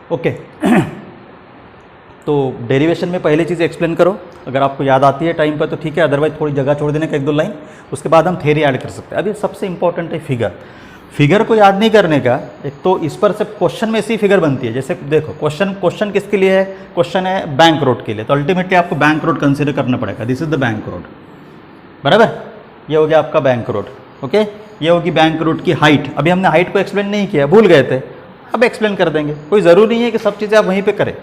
Okay तो derivation में पहले चीज़ एक्सप्लेन करो, अगर आपको याद आती है टाइम पर तो ठीक है, अदरवाइज थोड़ी जगह छोड़ देने का 1-2 लाइन, उसके बाद हम थ्योरी ऐड कर सकते हैं। अभी सबसे इंपॉर्टेंट है फिगर। फिगर को याद नहीं करने का, एक तो इस पर से क्वेश्चन में ऐसी फिगर बनती है। जैसे देखो क्वेश्चन किसके लिए है, क्वेश्चन है बैंक रोड के लिए, तो अल्टीमेटली आपको बैंक रोड कंसिडर करना पड़ेगा। This is the bank road, बराबर, ये हो गया आपका बैंक रोड। ओके, ये होगी बैंक रोड की हाइट। अभी हमने हाइट को एक्सप्लेन नहीं किया, भूल गए थे, अब एक्सप्लेन कर देंगे। कोई ज़रूरी नहीं है कि सब चीज़ें आप वहीं पे करें,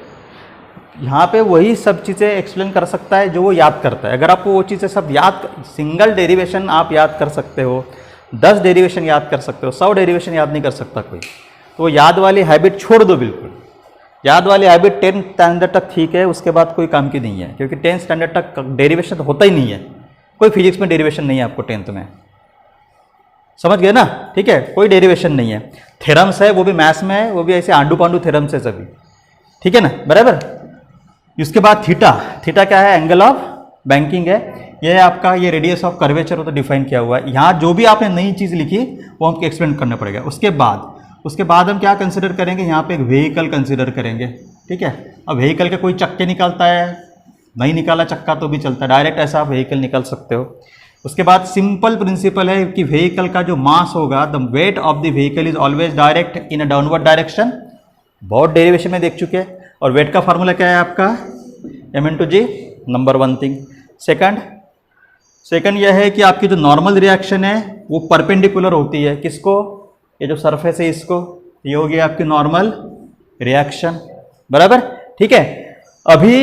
यहाँ पे वही सब चीज़ें एक्सप्लेन कर सकता है जो वो याद करता है। अगर आपको वो चीज़ें सब याद, सिंगल डेरिवेशन आप याद कर सकते हो, 10 डेरिवेशन याद कर सकते हो, 100 डेरिवेशन याद नहीं कर सकता कोई, तो वो याद वाली हैबिट छोड़ दो बिल्कुल। याद वाली हैबिट 10th स्टैंडर्ड तक ठीक है, उसके बाद कोई काम की नहीं है, क्योंकि 10th स्टैंडर्ड तक डेरिवेशन तो होता ही नहीं है। कोई फिजिक्स में डेरिवेशन नहीं है आपको 10th में, समझ गए ना? ठीक है, कोई डेरिवेशन नहीं है। थ्योरम्स है, वो भी मैथ्स में है, वो भी ऐसे आंडू पांडू थ्योरम्स है सभी, ठीक है ना, बराबर। इसके बाद थीटा, थीटा क्या है, एंगल ऑफ बैंकिंग है। ये आपका ये रेडियस ऑफ कर्वेचर हो तो डिफाइन किया हुआ है। यहाँ जो भी आपने नई चीज़ लिखी वो हमको एक्सप्लेन करना पड़ेगा। उसके बाद हम क्या कंसिडर करेंगे, यहाँ पे एक व्हीकल कंसिडर करेंगे, ठीक है। अब व्हीकल के कोई चक्के निकालता है, नहीं निकाला चक्का तो भी चलता है, डायरेक्ट ऐसा आप व्हीकल निकाल सकते हो। उसके बाद सिंपल प्रिंसिपल है कि व्हीकल का जो मास होगा, the weight of the vehicle is always direct in a downward direction. बहुत डेरिवेशन में देख चुके हैं। और वेट का फार्मूला क्या है आपका, m/g, नंबर 1 थिंग। सेकंड यह है कि आपकी जो नॉर्मल रिएक्शन है वो परपेंडिकुलर होती है, किसको, ये जो सरफेस है इसको, ये होगी आपकी नॉर्मल रिएक्शन, बराबर, ठीक है। अभी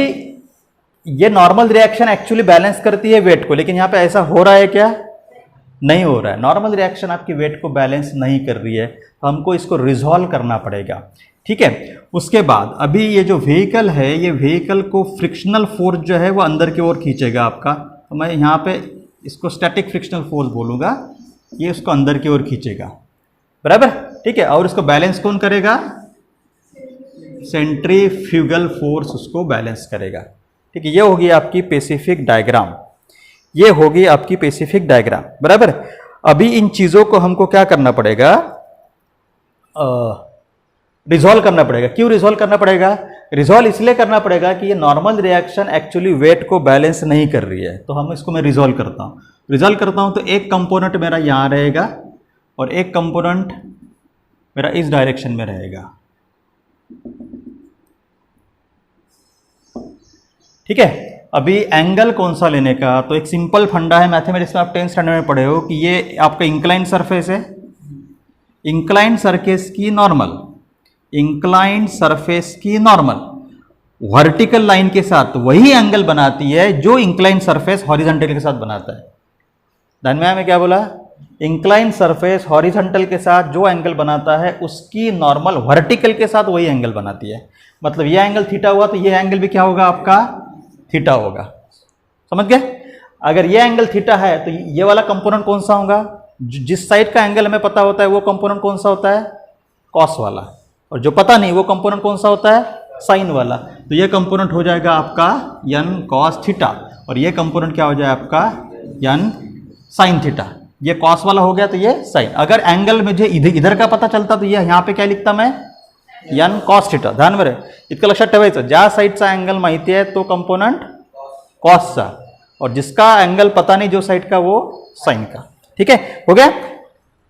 ये नॉर्मल रिएक्शन एक्चुअली बैलेंस करती है वेट को, लेकिन यहाँ पे ऐसा हो रहा है क्या, नहीं हो रहा है। नॉर्मल रिएक्शन आपकी वेट को बैलेंस नहीं कर रही है, तो हमको इसको रिजॉल्व करना पड़ेगा, ठीक है। उसके बाद अभी ये जो व्हीकल है, ये व्हीकल को फ्रिक्शनल फोर्स जो है वो अंदर की ओर खींचेगा आपका, तो मैं यहाँ पे इसको स्टैटिक फ्रिक्शनल फोर्स बोलूँगा, ये उसको अंदर की ओर खींचेगा, बराबर, ठीक है। और इसको बैलेंस कौन करेगा, सेंट्रीफ्यूगल फोर्स उसको बैलेंस करेगा, ठीक है। ये होगी आपकी पेसिफिक डायग्राम, ये होगी आपकी पेसिफिक डायग्राम, बराबर। अभी इन चीज़ों को हमको क्या करना पड़ेगा, रिजॉल्व करना पड़ेगा। क्यों रिजॉल्व करना पड़ेगा, रिजॉल्व इसलिए करना पड़ेगा कि ये नॉर्मल रिएक्शन एक्चुअली वेट को बैलेंस नहीं कर रही है, तो हम इसको मैं रिजॉल्व करता हूँ। तो एक कंपोनेंट मेरा यहाँ रहेगा और एक कंपोनेंट मेरा इस डायरेक्शन में रहेगा, ठीक है। अभी एंगल कौन सा लेने का, तो एक सिंपल फंडा है मैथमेटिक्स में, आप 10th स्टैंडर्ड में पढ़े हो कि ये आपका इंक्लाइंड सरफेस है, इंक्लाइंड सरफेस की नॉर्मल, इंक्लाइंड सरफेस की नॉर्मल वर्टिकल लाइन के साथ वही एंगल बनाती है जो इंक्लाइंड सरफेस हॉरिजॉन्टल के साथ बनाता है। ध्यान में आया मैं क्या बोला, इंक्लाइंड सरफेस हॉरिजॉन्टल के साथ जो एंगल बनाता है उसकी नॉर्मल वर्टिकल के साथ वही एंगल बनाती है। मतलब ये एंगल थीटा हुआ तो ये एंगल भी क्या होगा आपका, थीटा होगा, समझ गए। अगर ये एंगल थीटा है तो ये वाला कंपोनेंट कौन सा होगा, जिस साइड का एंगल हमें पता होता है वो कंपोनेंट कौन सा होता है, कॉस वाला, और जो पता नहीं वो कंपोनेंट कौन सा होता है, साइन वाला। तो ये कंपोनेंट हो जाएगा आपका n cos थीटा, और ये कंपोनेंट क्या हो जाए आपका n sin थीटा। ये कॉस वाला हो गया तो ये साइन। अगर एंगल मुझे इधर का पता चलता तो ये यहाँ पे क्या लिखता मैं, n cos थीटा। ध्यान में रहे, इतकं लक्षात ठेवायचं, ज्या साईडचा एंगल माहिती है तो कंपोनेंट कॉसचा, और जिसका एंगल पता नहीं जो साइड का वो साइन का, ठीक है, हो गया।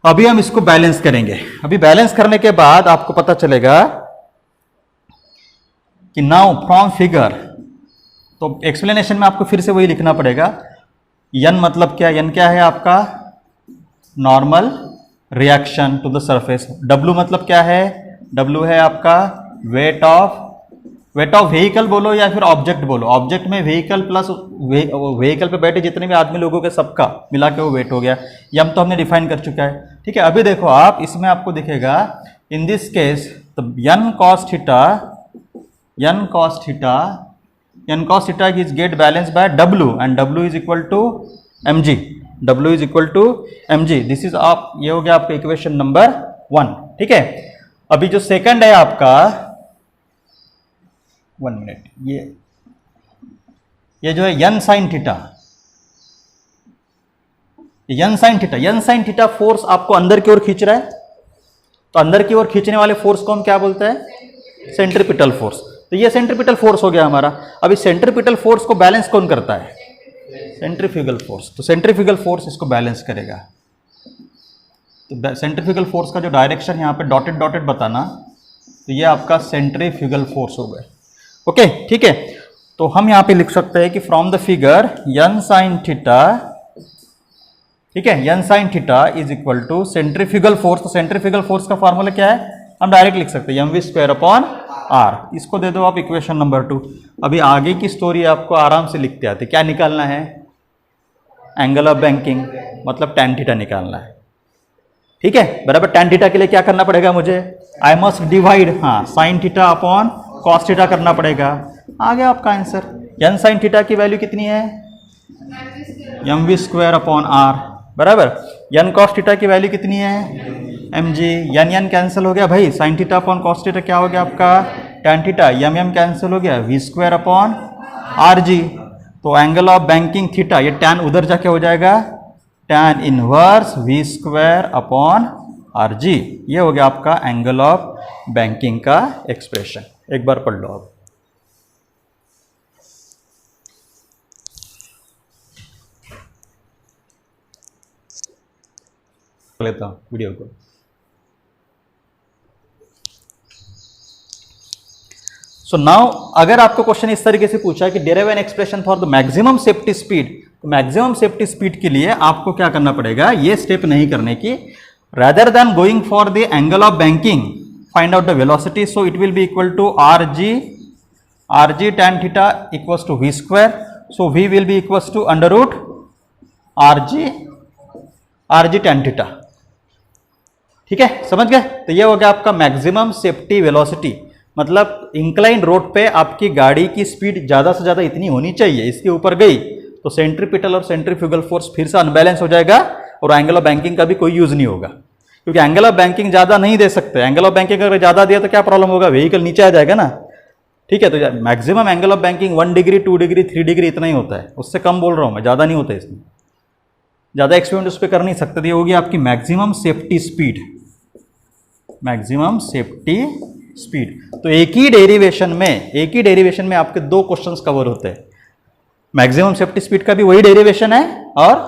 अभी हम इसको बैलेंस करेंगे। अभी बैलेंस करने के बाद आपको पता चलेगा कि नाउ फ्रॉम फिगर, तो एक्सप्लेनेशन में आपको फिर से वही लिखना पड़ेगा। n मतलब क्या, n क्या है आपका, normal reaction to the surface. w मतलब क्या है, w है आपका वेट ऑफ व्हीकल बोलो या फिर ऑब्जेक्ट बोलो। ऑब्जेक्ट में व्हीकल प्लस व्हीकल पे बैठे जितने भी आदमी लोगों के सबका मिला के वो वेट हो गया। ये हम तो हमने डिफाइन कर चुका है, ठीक है। अभी देखो आप, इसमें आपको दिखेगा इन दिस केस तो n cos theta is get balanced by w and w is equal to mg, w is equal to mg। This is आप, ये हो गया आपका इक्वेशन नंबर 1, ठीक है। अभी जो सेकंड है आपका, 1 मिनट, ये जो है n sin theta, n sin theta force आपको अंदर की ओर खींच रहा है, तो अंदर की ओर खींचने वाले फोर्स को हम क्या बोलते हैं, सेंट्रीपिटल फोर्स। तो ये सेंट्रीपिटल फोर्स हो गया हमारा। अब इस सेंट्रीपिटल फोर्स को बैलेंस कौन करता है? Centrifugal force. तो सेंट्रीफ्यूगल फोर्स इसको बैलेंस करेगा। तो सेंट्रीफ्यूगल फोर्स का जो डायरेक्शन यहाँ पे डॉटेड डॉटेड बताना, तो ये आपका सेंट्रीफ्यूगल फोर्स हो गया। ओके, ठीक है। तो हम यहाँ पे लिख सकते हैं कि from the figure N sine theta, ठीक है, N sine theta is equal to centrifugal force. तो सेंट्रीफ्यूगल फोर्स का फॉर्मूला क्या है? हम डायरेक्ट लिख सकते हैं mv² अपॉन r। इसको दे दो आप इक्वेशन नंबर 2। अभी आगे की स्टोरी आपको आराम से लिखते आते। क्या निकालना है? एंगल ऑफ बैंकिंग, मतलब tan थीटा निकालना है। ठीक है, बराबर। tan थीटा के लिए क्या करना पड़ेगा मुझे? आई मस्ट डिवाइड, हाँ, sign theta upon cos theta करना पड़ेगा। आ गया आपका आंसर। यन साइन थीटा की वैल्यू कितनी है? mv² अपॉन r, बराबर। यन कॉस थीटा की वैल्यू कितनी है? mg। यन यन कैंसिल हो गया भाई, sign theta upon cos theta क्या हो गया आपका? tan theta. यम कैंसिल हो गया, v² अपॉन rg। तो एंगल ऑफ बैंकिंग थीटा, ये tan उधर जाके हो जाएगा tan inverse v² upon rg। ये हो गया आपका एंगल ऑफ बैंकिंग का एक्सप्रेशन। एक बार पढ़ लो आप। लेता हूं वीडियो को। सो नाउ अगर आपको क्वेश्चन इस तरीके से पूछा है कि derive an expression for the maximum safety speed, तो मैक्सिमम सेफ्टी स्पीड के लिए आपको क्या करना पड़ेगा? ये स्टेप नहीं करने की। Rather than going for the angle of banking, find out the velocity. So it will be equal to rg tan theta equals to v²। So v will be equals to under root rg tan theta. ठीक है, समझ गए? तो ये हो गया आपका maximum safety velocity. मतलब इंक्लाइन रोड पे आपकी गाड़ी की स्पीड ज्यादा से ज्यादा इतनी होनी चाहिए, इसके ऊपर गई तो सेंट्रीपिटल और सेंट्रीफ्यूगल फोर्स फिर से अनबैलेंस हो जाएगा और एंगल ऑफ बैंकिंग का भी कोई यूज नहीं होगा, क्योंकि एंगल ऑफ बैंकिंग ज्यादा नहीं दे सकते। एंगल ऑफ बैंकिंग अगर ज्यादा दिया तो क्या प्रॉब्लम होगा? व्हीकल नीचे आ जाएगा ना। ठीक है, तो maximum angle of banking 1 degree 2 degree 3 degree इतना ही होता है, उससे कम बोल रहा हूं मैं, ज्यादा नहीं होता है। इसमें ज्यादा एक्सपेरिमेंट उस पर कर नहीं सकते। ये होगी आपकी maximum safety speed, maximum safety speed. तो एक ही डेरिवेशन में आपके 2 क्वेश्चंस कवर होते हैं। मैक्सिमम सेफ्टी स्पीड का भी वही डेरिवेशन है और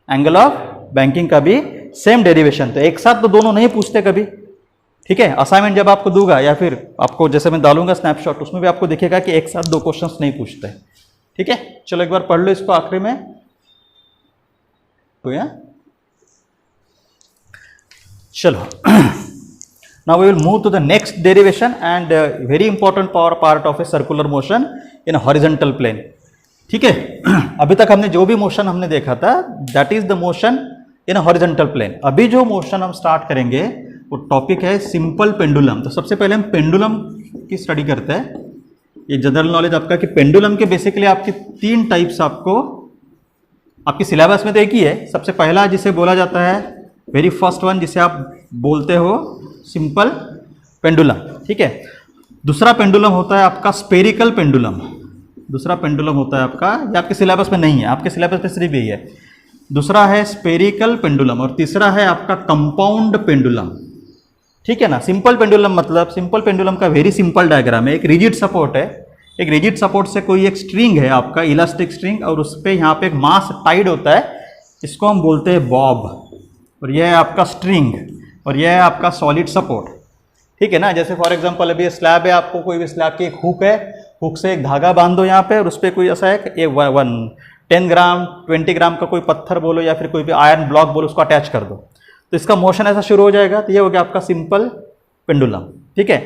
एंगल ऑफ बैंकिंग का भी सेम डेरिवेशन। तो एक साथ तो दोनों नहीं पूछते कभी। ठीक है, असाइनमेंट जब आपको दूंगा या फिर आपको जैसे मैं डालूंगा स्नैपशॉट, उसमें भी आपको दिखेगा कि एक साथ 2 क्वेश्चंस नहीं पूछते। ठीक है, चलो एक बार पढ़ लो इसको आखिरी में। तो या चलो now we will move to the next derivation and very important part of a circular motion in a horizontal plane. ठीक है, अभी तक हमने जो भी मोशन हमने देखा था that is the motion in a horizontal plane. अभी जो मोशन हम स्टार्ट करेंगे वो टॉपिक है सिंपल पेंडुलम। तो सबसे पहले हम पेंडुलम की स्टडी करते हैं। ये जनरल नॉलेज आपका कि पेंडुलम के बेसिकली आपकी 3 टाइप्स आपको आपकी सिलेबस में तो एक ही है। सबसे पहला जिसे बोला जाता है, वेरी फर्स्ट वन, जिसे आप बोलते हो सिंपल पेंडुलम। ठीक है, दूसरा पेंडुलम होता है आपका स्पेरिकल पेंडुलम। दूसरा पेंडुलम होता है आपका, ये आपके सिलेबस में नहीं है, आपके सिलेबस में सिर्फ यही है। दूसरा है स्पेरिकल पेंडुलम और तीसरा है आपका कंपाउंड पेंडुलम। ठीक है ना। सिंपल पेंडुलम मतलब, सिंपल पेंडुलम का वेरी सिंपल डायग्राम है। एक रिजिड सपोर्ट है, एक रिजिड सपोर्ट से कोई एक स्ट्रिंग है आपका, इलास्टिक स्ट्रिंग, और उस पर यहाँ पे एक मास टाइड होता है, इसको हम बोलते हैं बॉब। और यह है आपका स्ट्रिंग और यह है आपका सॉलिड सपोर्ट। ठीक है ना। जैसे फॉर एग्जांपल अभी स्लैब है, आपको कोई भी स्लैब की एक हुक है, हुक से एक धागा बांध दो यहाँ पे और उस पर कोई ऐसा है 10 ग्राम 20 ग्राम का कोई पत्थर बोलो या फिर कोई भी आयरन ब्लॉक बोलो, उसको अटैच कर दो तो इसका मोशन ऐसा शुरू हो जाएगा। तो ये हो गया आपका सिंपल पेंडुलम। ठीक है।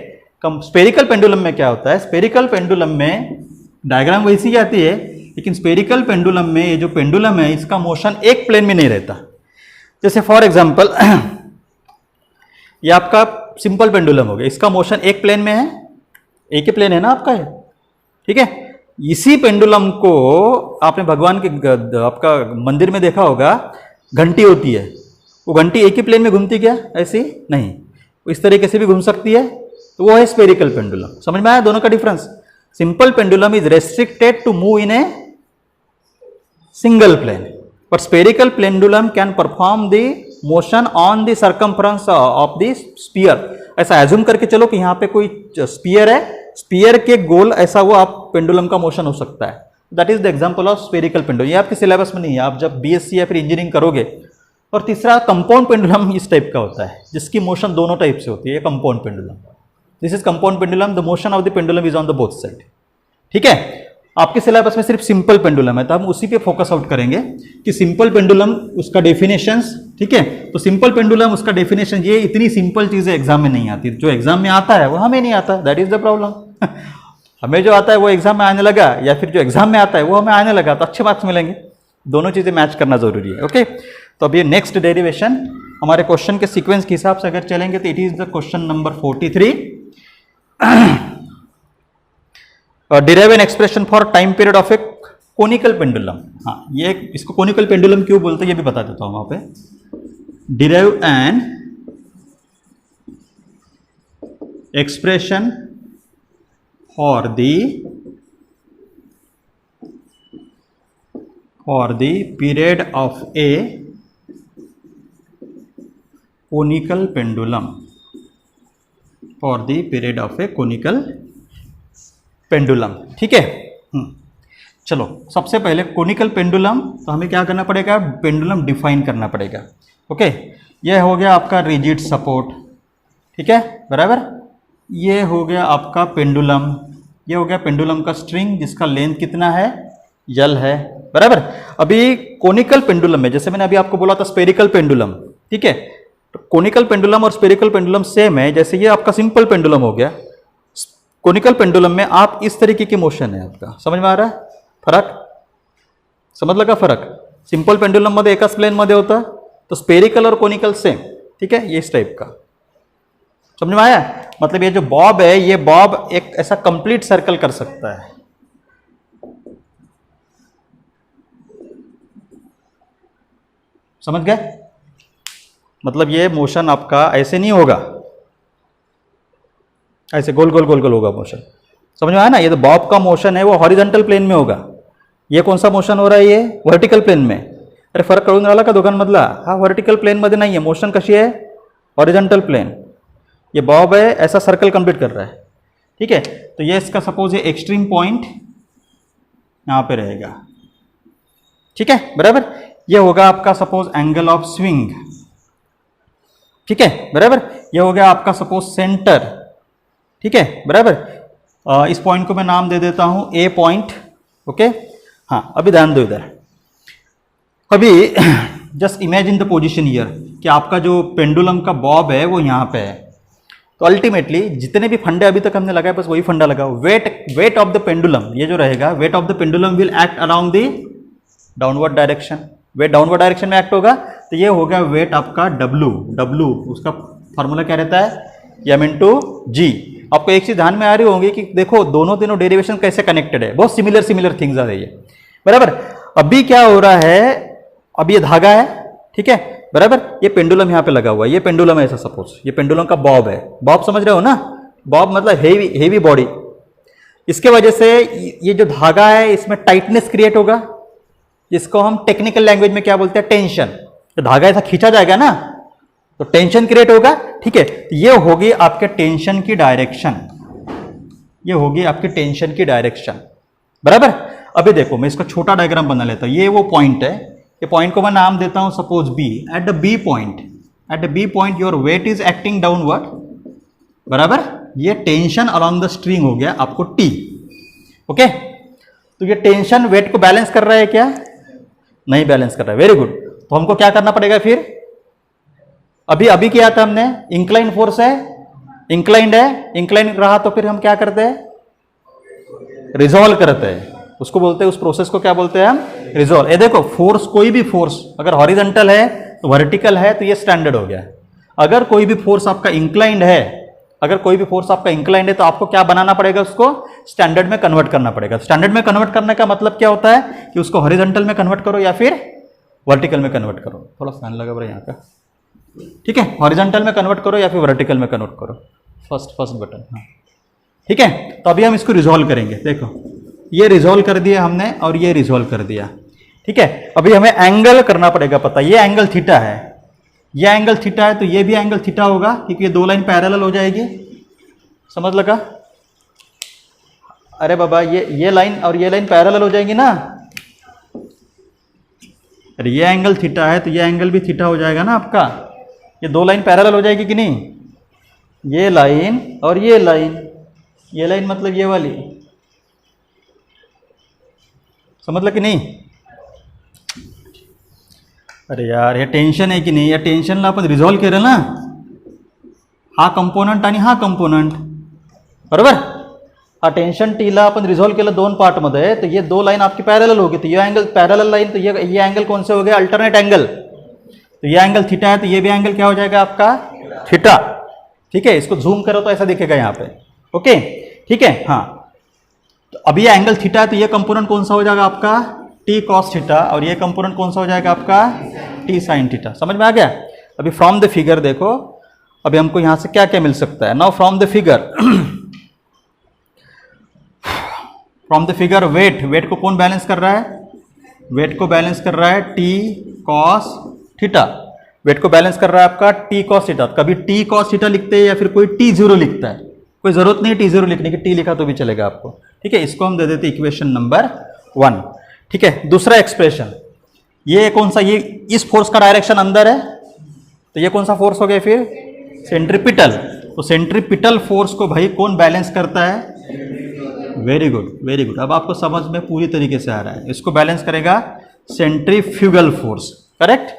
स्पेरिकल पेंडुलम में क्या होता है, स्पेरिकल पेंडुलम में डायग्राम वैसी आती है, लेकिन स्पेरिकल पेंडुलम में ये जो पेंडुलम है इसका मोशन एक प्लेन में नहीं रहता। जैसे फॉर एग्जांपल ये आपका सिंपल पेंडुलम हो गया, इसका मोशन एक प्लेन में है, एक ही प्लेन है ना आपका ये। ठीक है। इसी पेंडुलम को आपने भगवान के आपका मंदिर में देखा होगा, घंटी होती है, वो घंटी एक ही प्लेन में घूमती क्या, ऐसी नहीं, इस तरीके से भी घूम सकती है, तो वो है स्पेरिकल पेंडुलम। समझ में आया दोनों का difference. Simple pendulum is restricted to move in a single plane, but spherical pendulum can perform the motion on the circumference of the sphere. ऐसा एज्यूम करके चलो कि यहाँ पे कोई स्फीयर है, स्फीयर के गोल ऐसा वो आप पेंडुलम का मोशन हो सकता है। That is the example of spherical pendulum. ये आपके सिलेबस में नहीं है, आप जब बीएससी या फिर इंजीनियरिंग करोगे। और तीसरा कंपाउंड पेंडुलम इस टाइप का होता है, जिसकी मोशन दोनों टाइप से होती है, compound pendulum. This is compound pendulum, the motion of the pendulum is on the both side. ठीक है, आपके सिलेबस में सिर्फ सिंपल पेंडुलम है, तो हम उसी पे फोकस आउट करेंगे कि सिंपल पेंडुलम उसका डेफिनेशंस। ठीक है, तो सिंपल पेंडुलम उसका डेफिनेशन, ये इतनी सिंपल चीजें एग्जाम में नहीं आती। जो एग्जाम में आता है वो हमें नहीं आता, दैट इज द प्रॉब्लम। हमें जो आता है वो एग्जाम में आने लगा, या फिर जो एग्जाम में आता है वो हमें आने लगा, तो अच्छे मार्क्स मिलेंगे। दोनों चीजें मैच करना जरूरी है। ओके, तो अब ये नेक्स्ट डेरिवेशन हमारे क्वेश्चन के सीक्वेंस के हिसाब से अगर चलेंगे तो it is the question number 43। Derive an expression for time period of A conical pendulum. हाँ, ये इसको कोनिकल पेंडुलम क्यों बोलते हैं ये भी बता देता हूं वहां पे। Derive an expression for the period of A conical pendulum, for the period of A conical pendulum. ठीक है, चलो सबसे पहले कोनिकल पेंडुलम, तो हमें क्या करना पड़ेगा, पेंडुलम डिफाइन करना पड़ेगा। ओके, ये हो गया आपका रिजिड सपोर्ट। ठीक है, बराबर। ये हो गया आपका पेंडुलम, ये हो गया पेंडुलम का स्ट्रिंग जिसका लेंथ कितना है, यल है, बराबर। अभी कोनिकल पेंडुलम में, जैसे मैंने अभी आपको बोला था स्पेरिकल पेंडुलम, ठीक है, तो कोनिकल पेंडुलम और स्पेरिकल पेंडुलम सेम है। जैसे ये आपका सिंपल पेंडुलम हो गया, कोनिकल पेंडुलम में आप इस तरीके की मोशन है आपका, समझ में आ रहा है फरक, समझ लगा फरक। सिंपल पेंडुलम मध्ये एकाच प्लेन मध्ये होता, तो स्पेरिकल और कोनिकल सेम। ठीक है, ये इस टाइप का, समझ में आया। मतलब ये जो बॉब है, ये बॉब एक ऐसा कंप्लीट सर्कल कर सकता है। समझ गए, मतलब ये मोशन आपका ऐसे नहीं होगा, ऐसे गोल गोल गोल गोल होगा मोशन, समझ में आया ना। ये तो बॉब का मोशन है वो हॉरिजॉन्टल प्लेन में होगा। ये कौन सा मोशन हो रहा है, ये वर्टिकल प्लेन में। अरे फरक कळून राहिला का दोघांमधला? हा वर्टिकल प्लेन मध्ये नाही है, मोशन कशी है, हॉरिजॉन्टल प्लेन। ये बॉब है, ऐसा सर्कल कंप्लीट कर रहा है। ठीक है, तो ये इसका सपोज ये एक्सट्रीम पॉइंट यहां पे रहेगा। ठीक है, बराबर। ये होगा आपका सपोज एंगल ऑफ स्विंग। ठीक है, बराबर। ये हो गया आपका सपोज सेंटर। ठीक है, बराबर। इस पॉइंट को मैं नाम दे देता हूं ए पॉइंट। ओके, हाँ, अभी ध्यान दो इधर। अभी just imagine the position here कि आपका जो पेंडुलम का बॉब है वो यहाँ पे है। तो अल्टीमेटली जितने भी फंडे अभी तक हमने लगाए बस वही फंडा लगाओ। वेट ऑफ द पेंडुलम, ये जो रहेगा weight of the pendulum will act around the downward direction. Weight downward direction में एक्ट होगा, तो ये होगा वेट आपका डब्लू। उसका फॉर्मूला क्या रहता है, एम इंटू जी। आपको एक चीज ध्यान में आ रही होगी कि देखो दोनों डेरिवेशन कैसे कनेक्टेड है, बहुत सिमिलर थिंग्स आ रही है, बराबर। अभी क्या हो रहा है, अब ये धागा है, ठीक है, बराबर। ये पेंडुलम यहाँ पे लगा हुआ है, ये पेंडुलम है ऐसा सपोज, ये पेंडुलम का बॉब है। बॉब समझ रहे हो ना, बॉब मतलब हेवी बॉडी। इसके वजह से ये जो धागा है इसमें टाइटनेस क्रिएट होगा, जिसको हम टेक्निकल लैंग्वेज में क्या बोलते हैं, टेंशन। तो धागा ऐसा खींचा जाएगा ना, तो टेंशन क्रिएट होगा। ठीक है, ये होगी आपके टेंशन की डायरेक्शन, ये होगी आपकी टेंशन की डायरेक्शन, बराबर। अभी देखो मैं इसका छोटा डायग्राम बना लेता हूं। ये वो पॉइंट है, ये पॉइंट को मैं नाम देता हूं suppose B. At the B point your weight is acting downward, बराबर। ये टेंशन अलोंग द स्ट्रिंग हो गया आपको टी। ओके, तो ये टेंशन वेट को बैलेंस कर रहा है क्या, नहीं बैलेंस कर रहा है, वेरी गुड। तो हमको क्या करना पड़ेगा फिर, अभी किया था हमने, इंक्लाइन फोर्स है, इंक्लाइन रहा तो फिर हम क्या करते हैं, रिजॉल्व करते हैं, उसको बोलते हैं, उस प्रोसेस को क्या बोलते हैं हम, रिजॉल्व। ये देखो फोर्स, कोई भी फोर्स अगर हॉरिजॉन्टल है तो वर्टिकल है, तो ये स्टैंडर्ड हो गया। अगर कोई भी फोर्स आपका इंक्लाइंड है, तो आपको क्या बनाना पड़ेगा, उसको स्टैंडर्ड में कन्वर्ट करना पड़ेगा। स्टैंडर्ड में कन्वर्ट करने का मतलब क्या होता है कि उसको हॉरिजॉन्टल में कन्वर्ट करो या फिर वर्टिकल में कन्वर्ट करो। थोड़ा फैन लगा बड़ा यहाँ का, ठीक है, हॉरिजॉन्टल में कन्वर्ट करो या फिर वर्टिकल में कन्वर्ट करो, फर्स्ट बटन। हाँ, ठीक है। तो अभी हम इसको रिजॉल्व करेंगे। देखो ये रिजॉल्व कर दिया हमने और ये रिजॉल्व कर दिया, ठीक है। अभी हमें एंगल करना पड़ेगा पता, ये एंगल थीटा है, ये एंगल थीटा है तो ये भी एंगल थीटा होगा, क्योंकि ये दो लाइन पैरेलल हो जाएगी। समझ लगा? अरे बाबा ये लाइन और ये लाइन पैरेलल हो जाएंगी ना। अरे ये एंगल थीटा है तो ये एंगल भी थीटा हो जाएगा ना आपका। ये दो लाइन पैरेलल हो जाएगी कि नहीं? ये लाइन और ये लाइन मतलब ये वाली। समझ लो कि नहीं? अरे यार हे टेन्शन आहे की नाही? या टेन्शनला आपण रिझॉल्व केलं ना, हा कंपोनंट आणि हा कंपोनंट, बरोबर? हा टेन्शन टीला आपण रिझॉल्व केलं दोन पार्टमध्ये, तो ये दो लाइन आपकी पैरेलल होगी, तो ये एंगल पैरेलल लाइन, तो ये एंगल कौन से हो गए? Alternate angle. तो ये एंगल थीटा है तो ये भी एंगल क्या हो जाएगा आपका? थीटा। ठीक है, इसको जूम करो तो ऐसा दिखेगा यहाँ पे। ओके ठीक है, हाँ। तो अभी ये एंगल थीटा है तो ये कंपोनेंट कौन सा हो जाएगा आपका? टी कॉस थीटा, और ये कंपोनेंट कौन सा हो जाएगा आपका? T sine theta. समझ में आ गया? अभी फ्रॉम द फिगर देखो, अभी हमको यहाँ से क्या क्या मिल सकता है। Now from the figure from the figure weight को कौन बैलेंस कर रहा है? वेट को बैलेंस कर रहा है टी कॉस थीटा। वेट को बैलेंस कर रहा है आपका टी कॉस थीटा। कभी टी कॉस थीटा लिखते हैं या फिर कोई टी जीरो लिखता है, कोई जरूरत नहीं टी जीरो लिखने की, टी लिखा तो भी चलेगा आपको। ठीक है, इसको हम दे देते इक्वेशन नंबर 1। ठीक है, दूसरा एक्सप्रेशन, ये कौन सा? ये इस फोर्स का डायरेक्शन अंदर है तो ये कौन सा फोर्स हो गया फिर? सेंट्रीपिटल। तो सेंट्रीपिटल फोर्स को भाई कौन बैलेंस करता है? वेरी गुड वेरी गुड, अब आपको समझ में पूरी तरीके से आ रहा है। इसको बैलेंस करेगा सेंट्रीफ्यूगल फोर्स। करेक्ट,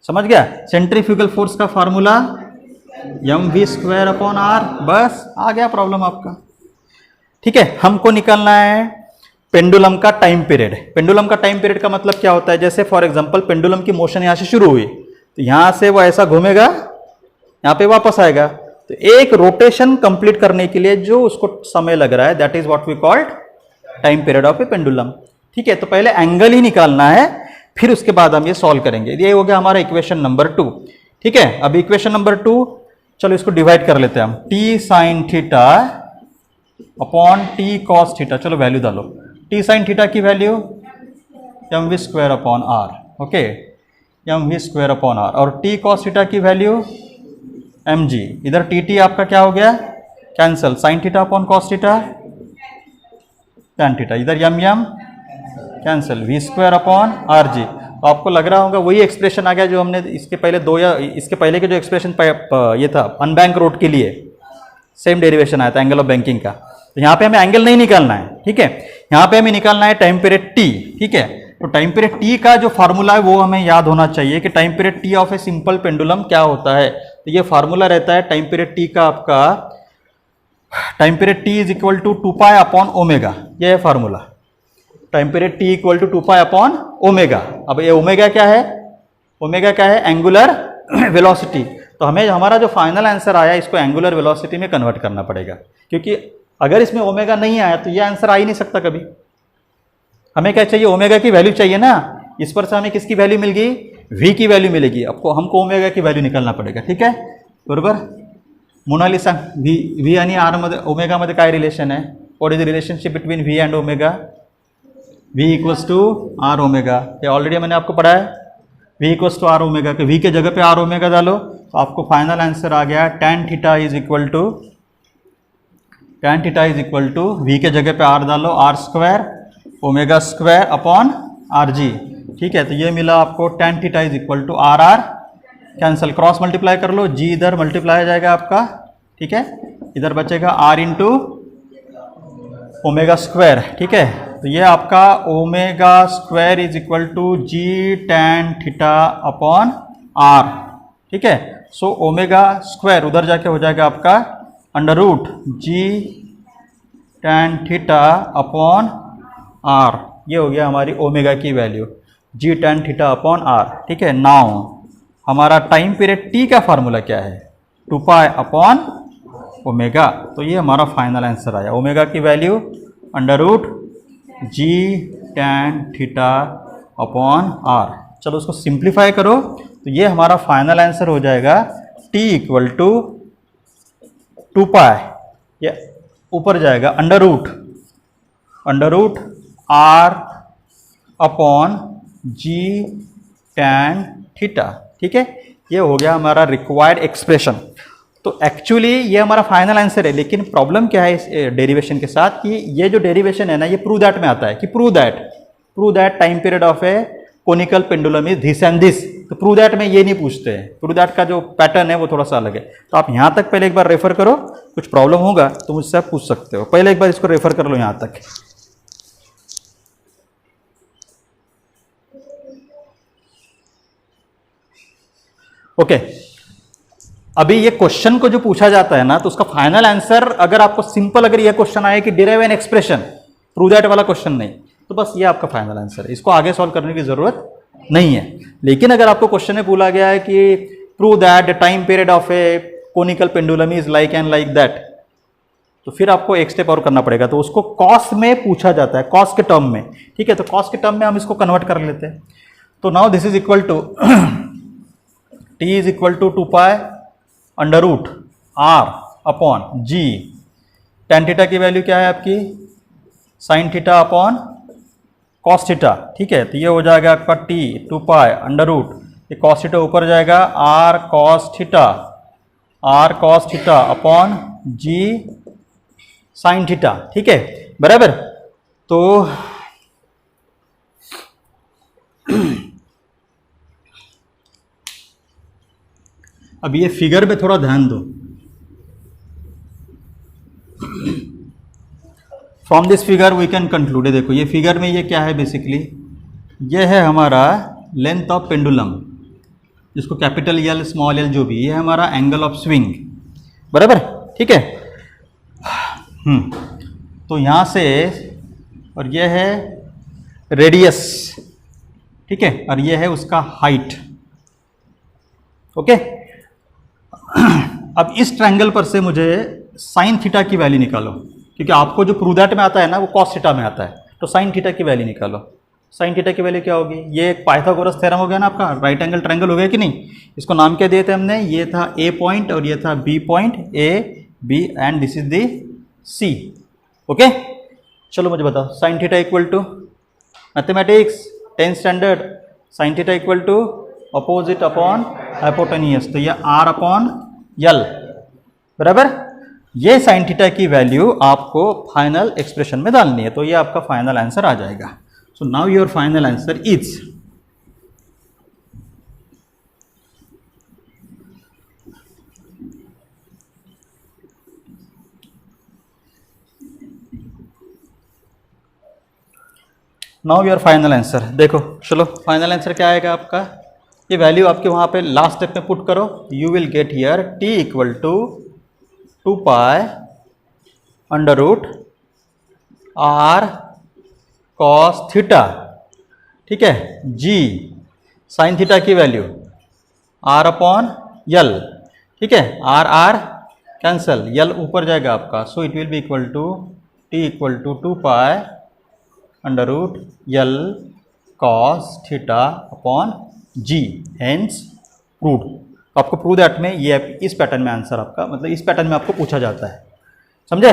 समझ गया? सेंट्रीफ्यूगल फोर्स का फार्मूला mv²/r। बस आ गया प्रॉब्लम आपका। ठीक है, हमको निकालना है पेंडुलम का टाइम पीरियड। पेंडुलम का टाइम पीरियड का मतलब क्या होता है? जैसे फॉर एग्जांपल पेंडुलम की मोशन यहाँ से शुरू हुई तो यहाँ से वो ऐसा घूमेगा, यहाँ पे वापस आएगा, तो एक रोटेशन कंप्लीट करने के लिए जो उसको समय लग रहा है, that is what we called time period of a pendulum. ठीक है, तो पहले एंगल ही निकालना है, फिर उसके बाद हम ये सॉल्व करेंगे। ये हो गया हमारा इक्वेशन नंबर 2। ठीक है, अब इक्वेशन नंबर 2, चलो इसको डिवाइड कर लेते हैं हम। T sign theta upon T cos theta. चलो वैल्यू डालो। टी साइन थीटा की वैल्यू mv²/r। Okay, mv²/r। और टी कॉस थीटा की वैल्यू mg। इधर टी आपका क्या हो गया? Cancel. Sign theta upon cos theta tan theta. इधर m कैंसल। v²/rg। तो आपको लग रहा होगा वही एक्सप्रेशन आ गया जो हमने इसके पहले इसके पहले के जो एक्सप्रेशन ये था अनबैंक रोड के लिए, सेम डेरिवेशन आया था एंगल ऑफ बैंकिंग का। तो यहाँ पे हमें एंगल नहीं निकालना है। ठीक है, यहाँ पे हमें निकालना है टाइम पीरियड टी। ठीक है, तो टाइम पीरियड टी का जो फार्मूला है वो हमें याद होना चाहिए कि time period T of a simple pendulum क्या होता है। तो ये फार्मूला रहता है टाइम पीरियड टी का आपका, time period T is equal to 2π/ω। ये है formula, time period T equal to 2π/ω। अब ये ओमेगा क्या है? ओमेगा क्या है? Angular velocity. तो हमें हमारा जो फाइनल आंसर आया इसको एंगुलर वेलोसिटी में कन्वर्ट करना पड़ेगा, क्योंकि अगर इसमें ओमेगा नहीं आया तो ये आंसर आ ही नहीं सकता कभी। हमें क्या चाहिए? ओमेगा की वैल्यू चाहिए ना। इस पर से हमें किसकी वैल्यू मिल गई? v की वैल्यू मिलेगी। आपको हमको ओमेगा की वैल्यू निकालना पड़ेगा। ठीक है, बरोबर? मोनालिसा, v आणि r मध्ये ओमेगा मध्ये काय रिलेशन है? What is the relationship between v and omega? v equals to r omega. ये ऑलरेडी मैंने आपको पढ़ा है। v equals to r omega के v के जगह पे r ओमेगा डालो तो आपको फाइनल आंसर आ गया tan theta is equal to v के जगह पे r डालो r² ω² ठीक है, तो ये मिला आपको tan theta is equal to r cancel, cross multiply कर लो, g इधर मल्टीप्लाई आ जाएगा आपका। ठीक है, इधर बचेगा r इंटू ω²। ठीक है, तो ये आपका ω² is equal to g tan theta upon r। ठीक है, सो ω² उधर जाके हो जाएगा आपका √g tan theta upon r। ये हो गया हमारी ओमेगा की value, g tan theta upon r। ठीक है, नाउ हमारा टाइम पीरियड t का फार्मूला क्या है? 2π/ω। तो ये हमारा फाइनल आंसर आया, ओमेगा की value √g tan theta upon r। चलो उसको सिंप्लीफाई करो तो ये हमारा फाइनल आंसर हो जाएगा t इक्वल टू 2π, ये ऊपर जाएगा √r upon g tan theta. ठीक है, ये हो गया हमारा रिक्वायर्ड एक्सप्रेशन। तो एक्चुअली ये हमारा फाइनल आंसर है, लेकिन प्रॉब्लम क्या है इस डेरिवेशन के साथ कि ये जो डेरिवेशन है ना, ये प्रूव दैट में आता है कि prove that time period of A conical pendulum is this and this. तो प्रूव दैट में ये नहीं पूछते हैं, प्रूव दैट का जो पैटर्न है वो थोड़ा सा अलग है। तो आप यहाँ तक पहले एक बार रेफर करो, कुछ प्रॉब्लम होगा तो मुझसे आप पूछ सकते हो। पहले एक बार इसको रेफर कर लो यहाँ तक। ओके, अभी ये क्वेश्चन को जो पूछा जाता है ना, तो उसका फाइनल आंसर अगर आपको सिंपल अगर ये क्वेश्चन आए कि derive an expression, prove that वाला क्वेश्चन नहीं, तो बस ये आपका फाइनल आंसर है, इसको आगे सॉल्व करने की जरूरत नहीं है। लेकिन अगर आपको क्वेश्चन में बोला गया है कि prove that the time period of A conical pendulum is like and like that, तो फिर आपको एक स्टेप और करना पड़ेगा। तो उसको कॉस में पूछा जाता है, कॉस के टर्म में, ठीक है। तो कॉस के टर्म में हम इसको कन्वर्ट कर लेते हैं। तो now this is equal to t is equal to 2 pi under root r upon g। Tan theta की वैल्यू क्या है आपकी, sine theta upon cos theta, ठीक है। तो ये हो जाएगा आपका t 2 पाई अंडर रूट, ये कॉस थीटा ऊपर जाएगा r cos theta upon g sine theta, ठीक है, बराबर। तो अब ये फिगर पे थोड़ा ध्यान दो। From this figure we can conclude, देखो ये फिगर में ये क्या है, बेसिकली ये है हमारा लेंथ ऑफ पेंडुलम, जिसको कैपिटल एल स्मॉल एल जो भी, ये है हमारा एंगल ऑफ स्विंग, बराबर, ठीक है। तो यहाँ से, और ये है रेडियस, ठीक है, और ये है उसका हाइट, ओके। अब इस ट्रायंगल पर से मुझे साइन थीटा की वैल्यू निकालो, क्योंकि आपको जो प्रूव दैट में आता है ना वो कॉस थीटा में आता है। तो साइन थीटा की वैल्यू निकालो। साइन थीटा की वैल्यू क्या होगी, ये एक पाइथागोरस थ्योरम हो गया ना आपका, राइट एंगल ट्रायंगल हो गया कि नहीं। इसको नाम क्या दिए थे हमने, ये था ए पॉइंट और ये था B point, A B and this is the C, okay. चलो मुझे बताओ, sine theta equal to mathematics 10th standard, sine theta equal to opposite upon hypotenuse, तो ये आर अपॉन यल, बराबर। ये साइन थीटा की वैल्यू आपको फाइनल एक्सप्रेशन में डालनी है, तो ये आपका फाइनल आंसर आ जाएगा। So now your final answer is now your final answer. देखो चलो फाइनल आंसर क्या आएगा आपका, ये वैल्यू आपके वहाँ पे लास्ट स्टेप में पुट करो, you will get here t equal to 2 pi under root r cos theta, ठीक है, g साइन थीटा की वैल्यू r अपॉन यल, ठीक है, r कैंसल, यल ऊपर जाएगा आपका, so it will be equal to t equal to 2 pi under root L cos theta upon g, hence proved. तो आपको प्रूव दैट में ये इस पैटर्न में आंसर आपका, मतलब इस पैटर्न में आपको पूछा जाता है, समझे।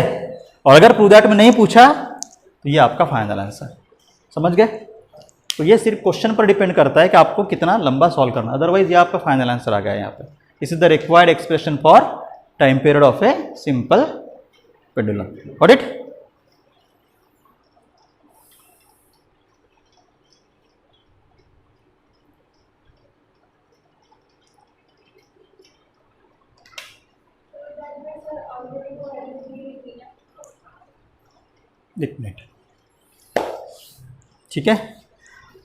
और अगर प्रूव दैट में नहीं पूछा तो ये आपका फाइनल आंसर, समझ गए। तो ये सिर्फ क्वेश्चन पर डिपेंड करता है कि आपको कितना लंबा सॉल्व करना, अदरवाइज ये आपका फाइनल आंसर आ गया यहाँ पे। This is the required expression for time period of a simple pendulum, got it. एक मिनट, ठीक है।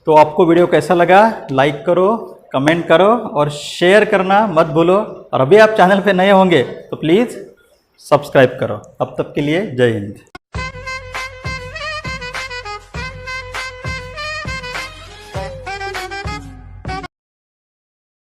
तो आपको वीडियो कैसा लगा, लाइक करो, कमेंट करो और शेयर करना मत भूलो। और अभी आप चैनल पे नए होंगे तो प्लीज़ सब्सक्राइब करो। तब तक के लिए जय हिंद।